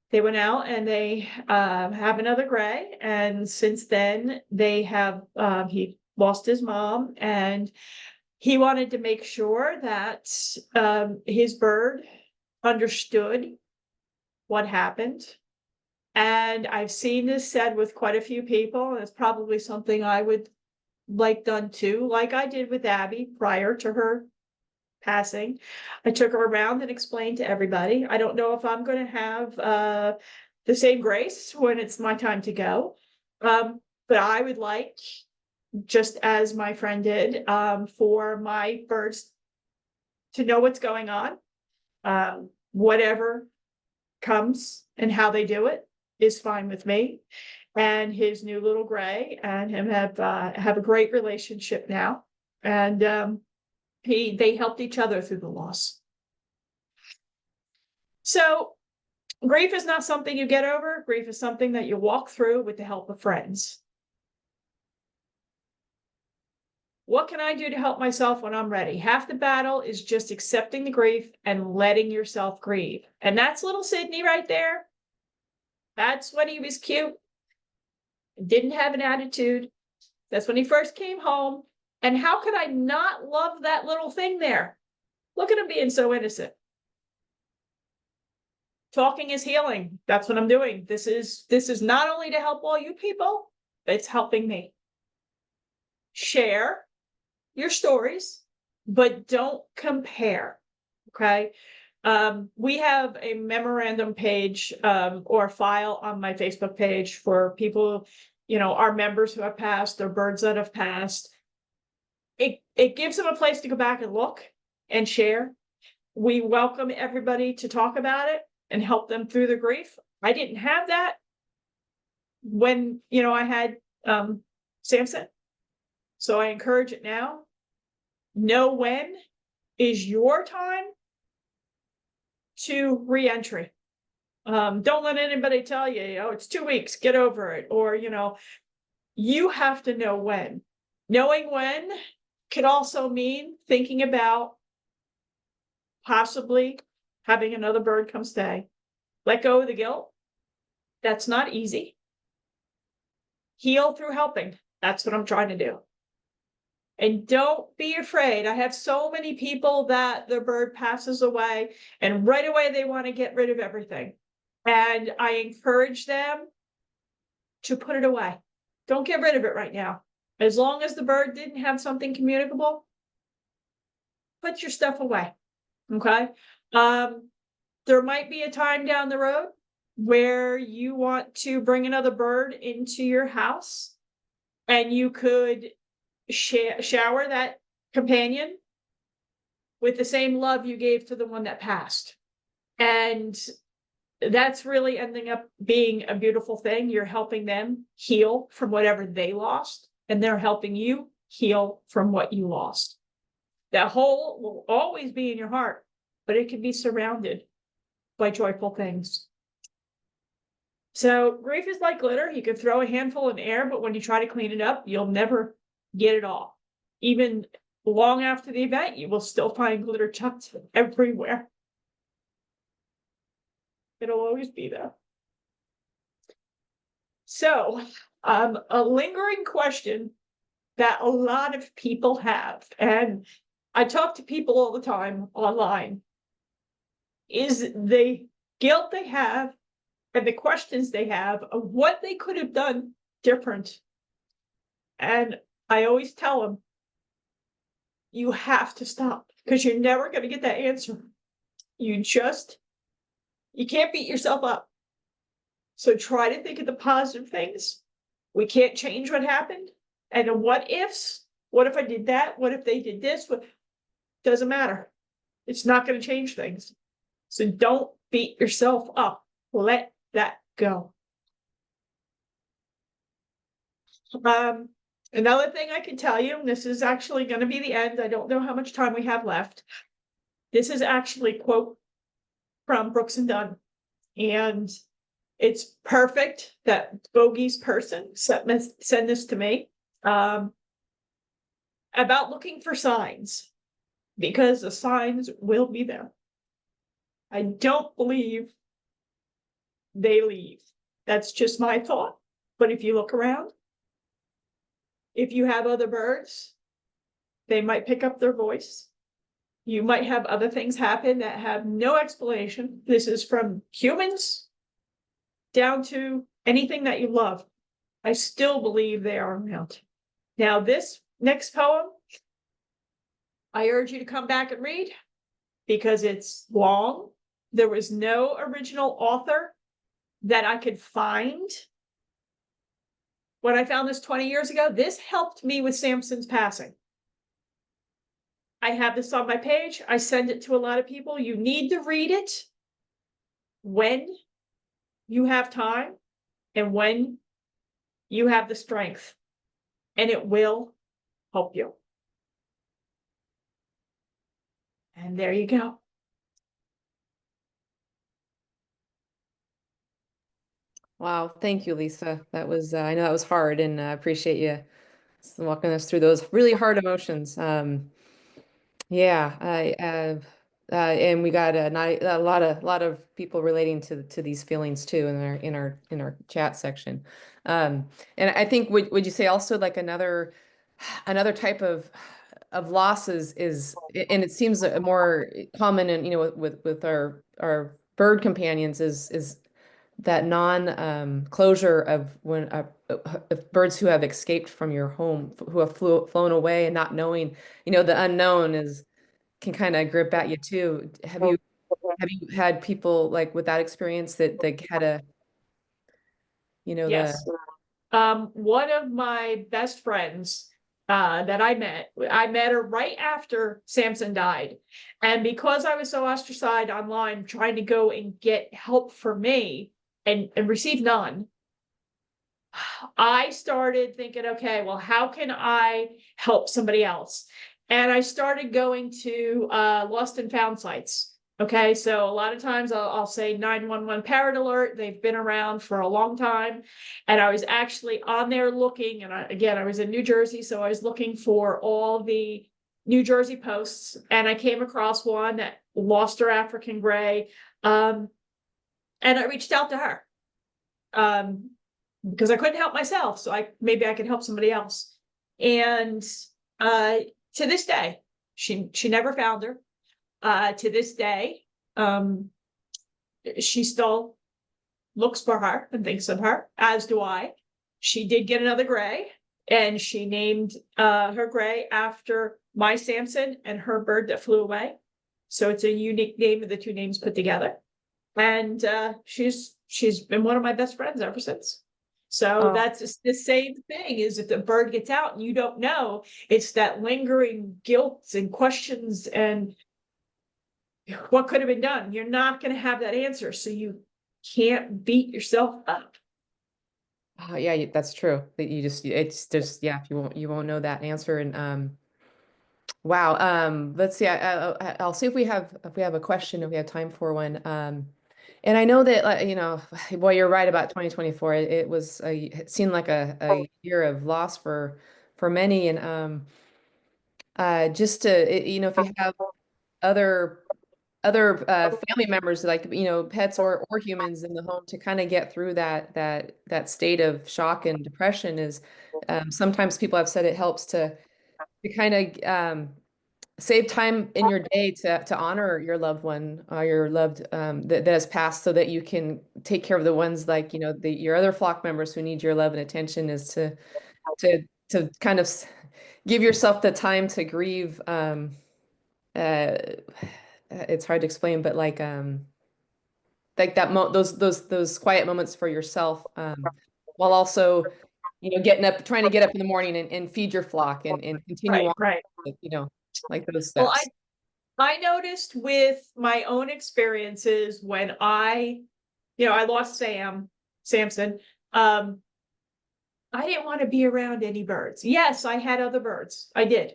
they went out and they have another gray, and since then they have he lost his mom, and he wanted to make sure that his bird understood what happened. And I've seen this said with quite a few people, and it's probably something I would like done too, like I did with Abby prior to her passing. I took her around and explained to everybody. I don't know if I'm going to have the same grace when it's my time to go, but I would like, just as my friend did, for my birds to know what's going on. Whatever comes and how they do it is fine with me. And his new little gray and him have a great relationship now, and they helped each other through the loss. So grief is not something you get over. Grief is something that you walk through with the help of friends. What can I do to help myself when I'm ready? Half the battle is just accepting the grief and letting yourself grieve. And that's little Sydney right there. That's when he was cute, didn't have an attitude. That's when he first came home. And how could I not love that little thing there? Look at him being so innocent. Talking is healing. That's what I'm doing. This is not only to help all you people, it's helping me. Share your stories, but don't compare. Okay. We have a memorandum page or file on my Facebook page for people, you know, our members who have passed, or birds that have passed. It gives them a place to go back and look and share. We welcome everybody to talk about it and help them through the grief. I didn't have that when, you know, I had Samson. So I encourage it now. Know when is your time to reentry. Don't let anybody tell you, oh, it's 2 weeks, get over it. Or, you know, you have to know when. Knowing when could also mean thinking about possibly having another bird come stay. Let go of the guilt. That's not easy. Heal through helping. That's what I'm trying to do. And don't be afraid. I have so many people that their bird passes away and right away they want to get rid of everything. And I encourage them to put it away. Don't get rid of it right now. As long as the bird didn't have something communicable, put your stuff away. Okay. There might be a time down the road where you want to bring another bird into your house, and you could shower that companion with the same love you gave to the one that passed. And that's really ending up being a beautiful thing. You're helping them heal from whatever they lost, and they're helping you heal from what you lost. That hole will always be in your heart, but it can be surrounded by joyful things. So grief is like glitter. You can throw a handful in air, but when you try to clean it up, you'll never get it all. Even long after the event, you will still find glitter chucked everywhere. It'll always be there. So, a lingering question that a lot of people have, and I talk to people all the time online, is the guilt they have and the questions they have of what they could have done different. And I always tell them, you have to stop, because you're never going to get that answer. You can't beat yourself up. So try to think of the positive things. We can't change what happened. And the what ifs. What if I did that? What if they did this? What? Doesn't matter. It's not going to change things. So don't beat yourself up. Let that go. Another thing I can tell you, and this is actually going to be the end. I don't know how much time we have left. This is actually a quote from Brooks and Dunn. And it's perfect that Bogey's person sent this to me about looking for signs, because the signs will be there. I don't believe they leave. That's just my thought. But if you look around, if you have other birds, they might pick up their voice. You might have other things happen that have no explanation. This is from humans down to anything that you love. I still believe they are around. Now, this next poem, I urge you to come back and read, because it's long. There was no original author that I could find. When I found this 20 years ago, this helped me with Samson's passing. I have this on my page. I send it to a lot of people. You need to read it when you have time and when you have the strength, and it will help you. And there you go. Wow. Thank you, Lisa. That was, I know that was hard, and I appreciate you walking us through those really hard emotions. Yeah, and we got a lot of people relating to these feelings too in our chat section. And I think would you say also like another type of losses is, and it seems more common in, with our bird companions, is that closure of when of birds who have escaped from your home, who have flown away, and not knowing, the unknown can kind of grip at you too. Have you had people like with that experience that they had a, Yes. One of my best friends that I met her right after Samson died. And because I was so ostracized online trying to go and get help for me and receive none, I started thinking, okay, well, how can I help somebody else? And I started going to lost and found sites. Okay, so a lot of times I'll say 911 parrot alert. They've been around for a long time. And I was actually on there looking, and I was in New Jersey, so I was looking for all the New Jersey posts, and I came across one that lost her African gray. And I reached out to her. Because I couldn't help myself, so maybe I could help somebody else. And to this day, she never found her. To this day, she still looks for her and thinks of her, as do I. she did get another gray, and she named her gray after my Samson and her bird that flew away. So it's a unique name of the two names put together. And she's been one of my best friends ever since. So that's the same thing, is if the bird gets out and you don't know, it's that lingering guilt and questions and what could have been done. You're not going to have that answer. So you can't beat yourself up. Oh, yeah, that's true. That it's just, yeah, you won't know that answer. And wow. Let's see. I'll see if we have a question, if we have time for one. And I know that, well, you're right about 2024. It seemed like a year of loss for many. And just if you have other family members, like, pets or humans in the home, to kind of get through that state of shock and depression, is sometimes people have said it helps to kind of save time in your day to honor your loved one, or your loved that has passed, so that you can take care of the ones, like, your other flock members who need your love and attention, is to kind of give yourself the time to grieve. Uh, it's hard to explain, but like those quiet moments for yourself, while also, trying to get up in the morning and feed your flock, and continue Right, on, right. like those Well, steps. I noticed with my own experiences when I lost Samson. I didn't want to be around any birds. Yes, I had other birds. I did.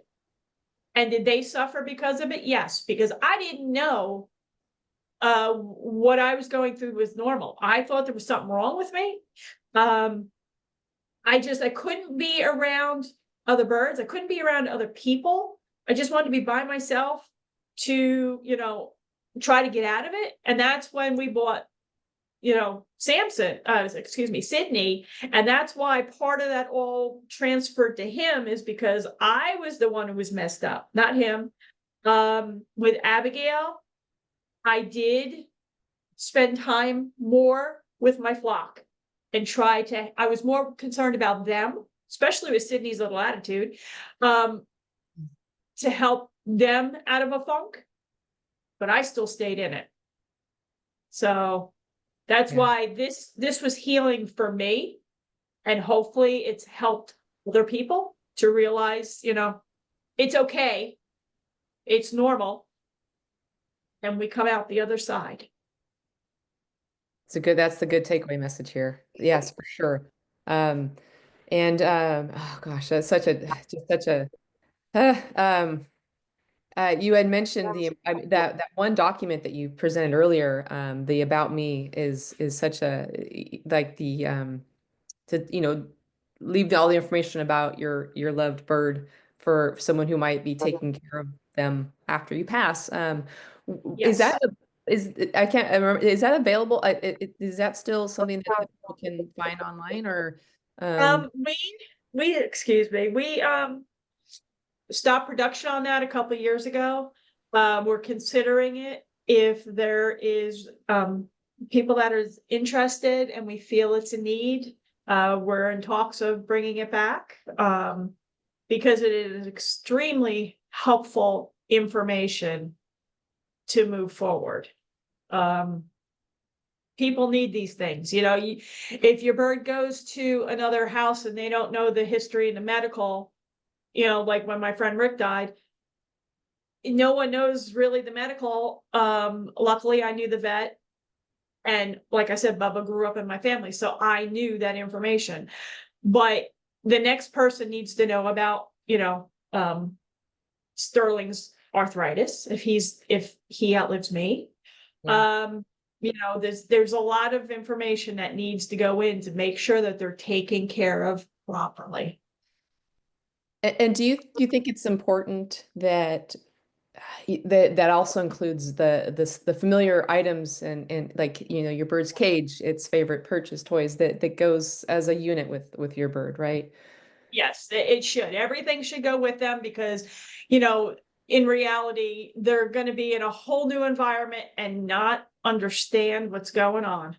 And did they suffer because of it? Yes, because I didn't know what I was going through was normal. I thought there was something wrong with me. I couldn't be around other birds. I couldn't be around other people. I just wanted to be by myself to, try to get out of it. And that's when we bought, Sydney. And that's why part of that all transferred to him, is because I was the one who was messed up, not him. With Abigail, I did spend time more with my flock and I was more concerned about them, especially with Sydney's little attitude, to help them out of a funk, but I still stayed in it. So that's why this was healing for me, and hopefully it's helped other people to realize, it's okay, it's normal, and we come out the other side. That's the good takeaway message here. Yes, for sure. And oh gosh, that's just such a you had mentioned that one document that you presented earlier, the About Me, is such a, like, the to leave all the information about your loved bird for someone who might be taking care of them after you pass. Is Yes. that I can't remember, is that available? Is that still something that people can find online, or Excuse me, we stopped production on that a couple of years ago. We're considering it. If there is people that are interested and we feel it's a need, we're in talks of bringing it back, because it is extremely helpful information to move forward. People need these things. If your bird goes to another house and they don't know the history and the medical, like when my friend Rick died, no one knows really the medical. Luckily, I knew the vet. And like I said, Bubba grew up in my family, so I knew that information. But the next person needs to know about, Sterling's arthritis, if he outlives me. Yeah. There's a lot of information that needs to go in to make sure that they're taken care of properly. And do you think it's important that that also includes the familiar items, and like, your bird's cage, its favorite purchase toys, that goes as a unit with your bird, right? Yes, it should. Everything should go with them, because, in reality, they're going to be in a whole new environment and not understand what's going on.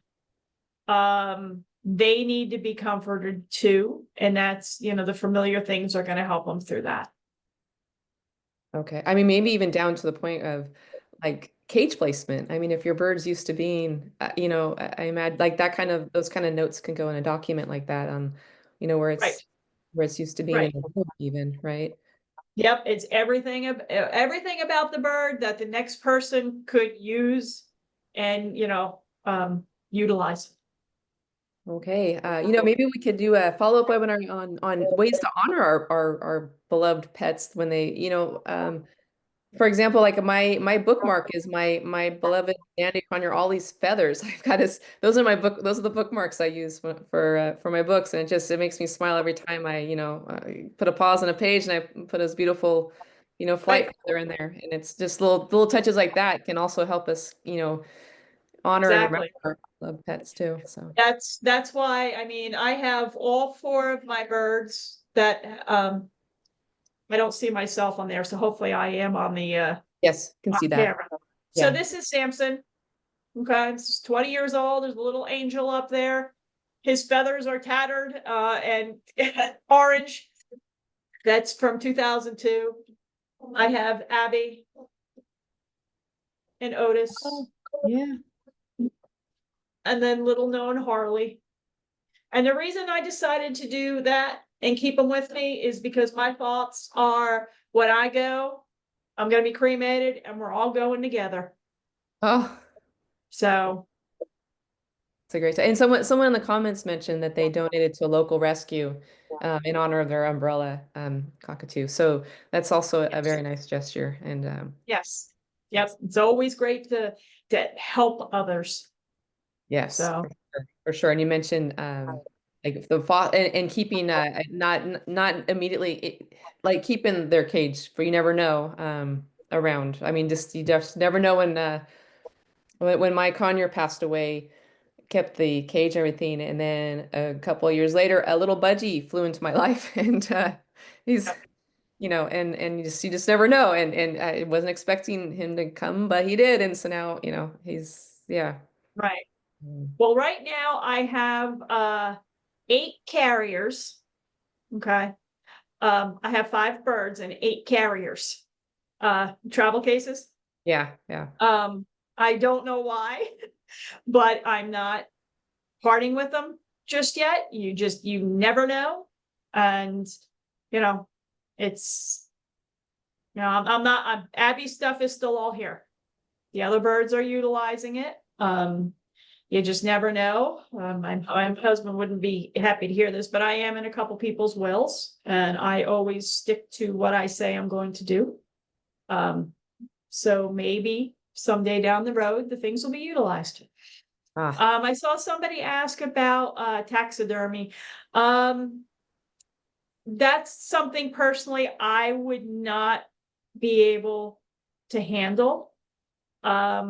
they need to be comforted too. And that's, the familiar things are going to help them through that. Okay. I mean, maybe even down to the point of like cage placement. I mean, if your bird's used to being, I imagine like those kind of notes can go in a document like that on, where Right. it's used to being in Right. the book even, right? Yep. It's everything about the bird that the next person could use and, utilize. Okay. Maybe we could do a follow-up webinar on ways to honor our beloved pets when they, for example, like my bookmark is my beloved Dandy Conure, all these feathers. I've got this. Those are the bookmarks I use for my books, and it makes me smile every time I put a pause on a page and I put his beautiful, flight Right. feather in there. And it's just little touches like that can also help us, honor and remember Exactly. our loved pets too. So That's why, I have all four of my birds that I don't see myself on there, so hopefully I am on the yes, can on see that. camera. So Yeah. this is Samson. Okay, he's 20 years old. There's a little angel up there. His feathers are tattered and orange. That's from 2002. I have Abby and Otis, Oh, yeah. and then little known Harley. And the reason I decided to do that and keep them with me is because my thoughts are when I go, I'm going to be cremated and we're all going together. Oh, So, it's a great time. And someone in the comments mentioned that they donated to a local rescue in honor of their umbrella cockatoo. So that's also a very yes. nice gesture. And Yes. Yep. It's always great to help others. yes, So, for sure. And you mentioned like the thought and keeping not immediately like keeping their cage, for you never know around. I mean, just you just never know when my conure passed away. Kept the cage and everything, and then a couple of years later a little budgie flew into my life, and he's and you just never know, and I wasn't expecting him to come, but he did, and so now he's yeah. right. Mm. Well, right now I have 8 carriers. Okay. I have 5 birds and 8 carriers. Travel cases. Yeah, yeah. I don't know why, but I'm not parting with them just yet. You never know. And, you know, it's, I'm not, Abby's stuff is still all here. The other birds are utilizing it. You just never know. My husband wouldn't be happy to hear this, but I am in a couple people's wills, and I always stick to what I say I'm going to do. So maybe someday down the road, the things will be utilized. I saw somebody ask about taxidermy. That's something personally I would not be able to handle. I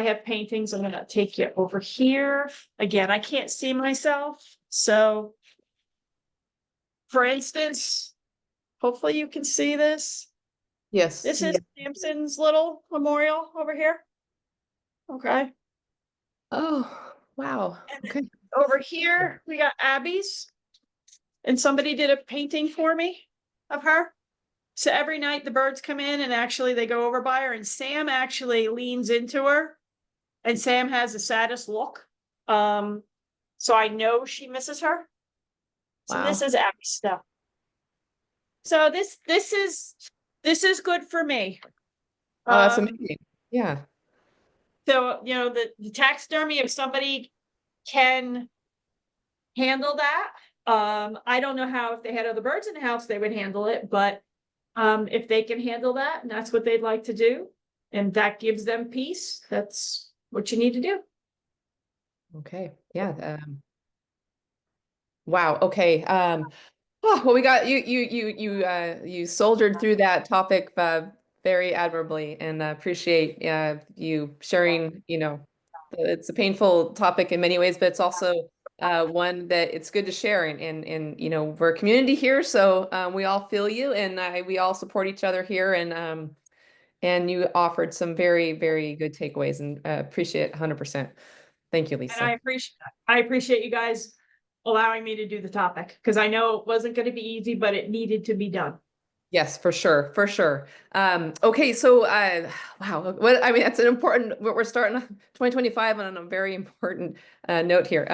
have paintings. I'm gonna take you over here. Again, I can't see myself. So for instance, hopefully you can see this. Yes. This is Samson's little memorial over here. Okay. Oh, wow. Okay. Over here, we got Abby's. And somebody did a painting for me of her. So every night the birds come in and actually they go over by her, and Sam actually leans into her, and Sam has the saddest look. So I know she misses her. So Wow. this is Abby's stuff. So this is good for me. Oh, that's amazing. Yeah. So the taxidermy, if somebody can handle that. I don't know how, if they had other birds in the house, they would handle it, but if they can handle that and that's what they'd like to do, and that gives them peace, that's what you need to do. Okay. Yeah. Wow. Okay. Well, we got you soldiered through that topic very admirably, and appreciate you sharing. It's a painful topic in many ways, but it's also one that it's good to share. And we're a community here, so we all feel you, and we all support each other here. And you offered some very, very good takeaways, and appreciate it 100%. Thank you, And Lisa. I appreciate you guys allowing me to do the topic, because I know it wasn't going to be easy, but it needed to be done. Yes, for sure, for sure. Okay, so wow, what I mean, that's an important. We're starting 2025 on a very important note here.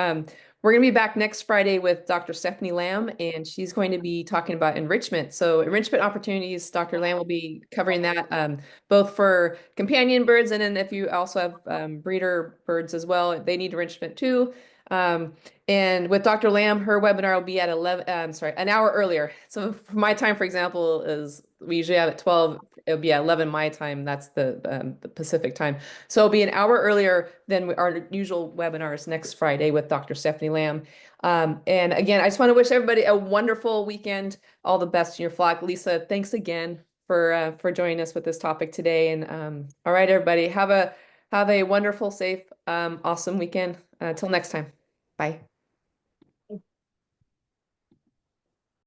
We're going to be back next Friday with Dr. Stephanie Lamb, and she's going to be talking about enrichment. So enrichment opportunities, Dr. Lamb will be covering that both for companion birds, and then if you also have breeder birds as well, they need enrichment too. And with Dr. Lamb, her webinar will be at 11, sorry, an hour earlier. So for my time, for example, is we usually have at 12, it'll be at 11 my time. That's the Pacific time. So it'll be an hour earlier than our usual webinars next Friday with Dr. Stephanie Lamb. And again, I just want to wish everybody a wonderful weekend. All the best in your flock. Lisa, thanks again for joining us with this topic today. And all right, everybody, have a wonderful, safe, awesome weekend. Till next time. Bye.